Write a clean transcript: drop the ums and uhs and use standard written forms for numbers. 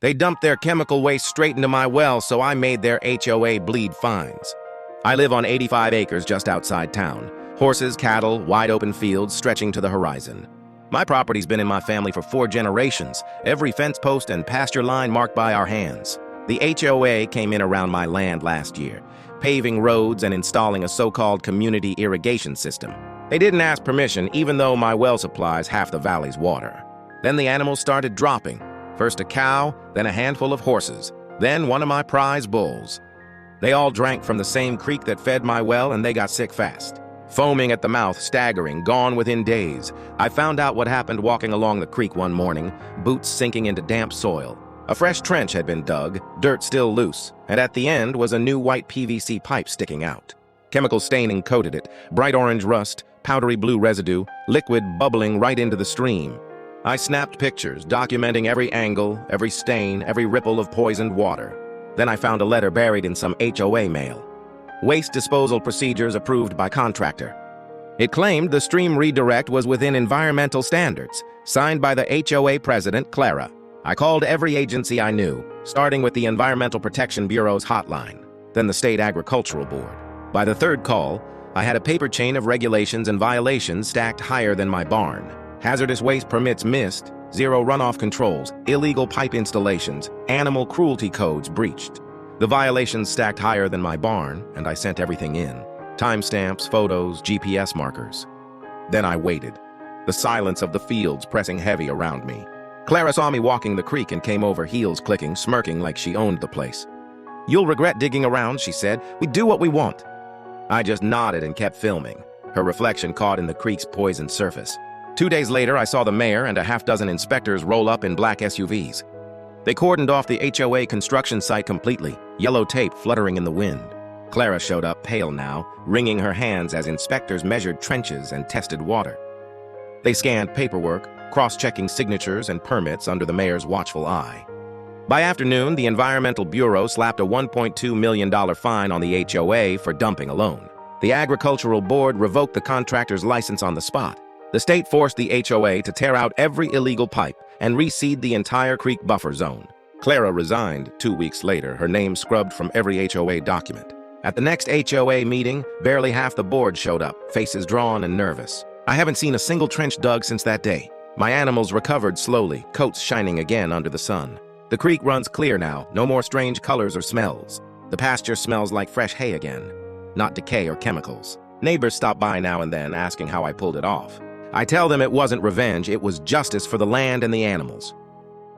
They dumped their chemical waste straight into my well, so I made their HOA bleed fines. I live on 85 acres just outside town. Horses, cattle, wide open fields stretching to the horizon. My property's been in my family for 4 generations, every fence post and pasture line marked by our hands. The HOA came in around my land last year, paving roads and installing a so-called community irrigation system. They didn't ask permission, even though my well supplies half the valley's water. Then the animals started dropping. First a cow, then a handful of horses, then one of my prize bulls. They all drank from the same creek that fed my well, and they got sick fast. Foaming at the mouth, staggering, gone within days. I found out what happened walking along the creek one morning, boots sinking into damp soil. A fresh trench had been dug, dirt still loose, and at the end was a new white PVC pipe sticking out. Chemical staining coated it, bright orange rust, powdery blue residue, liquid bubbling right into the stream. I snapped pictures, documenting every angle, every stain, every ripple of poisoned water. Then I found a letter buried in some HOA mail. Waste disposal procedures approved by contractor. It claimed the stream redirect was within environmental standards, signed by the HOA president, Clara. I called every agency I knew, starting with the Environmental Protection Bureau's hotline, then the State Agricultural Board. By the third call, I had a paper chain of regulations and violations stacked higher than my barn. Hazardous waste permits missed, zero runoff controls, illegal pipe installations, animal cruelty codes breached. The violations stacked higher than my barn, and I sent everything in. Timestamps, photos, GPS markers. Then I waited, the silence of the fields pressing heavy around me. Clara saw me walking the creek and came over, heels clicking, smirking like she owned the place. "You'll regret digging around," she said. "We do what we want." I just nodded and kept filming, her reflection caught in the creek's poisoned surface. 2 days later, I saw the mayor and a half-dozen inspectors roll up in black SUVs. They cordoned off the HOA construction site completely, yellow tape fluttering in the wind. Clara showed up, pale now, wringing her hands as inspectors measured trenches and tested water. They scanned paperwork, cross-checking signatures and permits under the mayor's watchful eye. By afternoon, the Environmental Bureau slapped a $1.2 million fine on the HOA for dumping alone. The Agricultural Board revoked the contractor's license on the spot. The state forced the HOA to tear out every illegal pipe and reseed the entire creek buffer zone. Clara resigned 2 weeks later, her name scrubbed from every HOA document. At the next HOA meeting, barely half the board showed up, faces drawn and nervous. I haven't seen a single trench dug since that day. My animals recovered slowly, coats shining again under the sun. The creek runs clear now, no more strange colors or smells. The pasture smells like fresh hay again, not decay or chemicals. Neighbors stop by now and then, asking how I pulled it off. I tell them it wasn't revenge, it was justice for the land and the animals.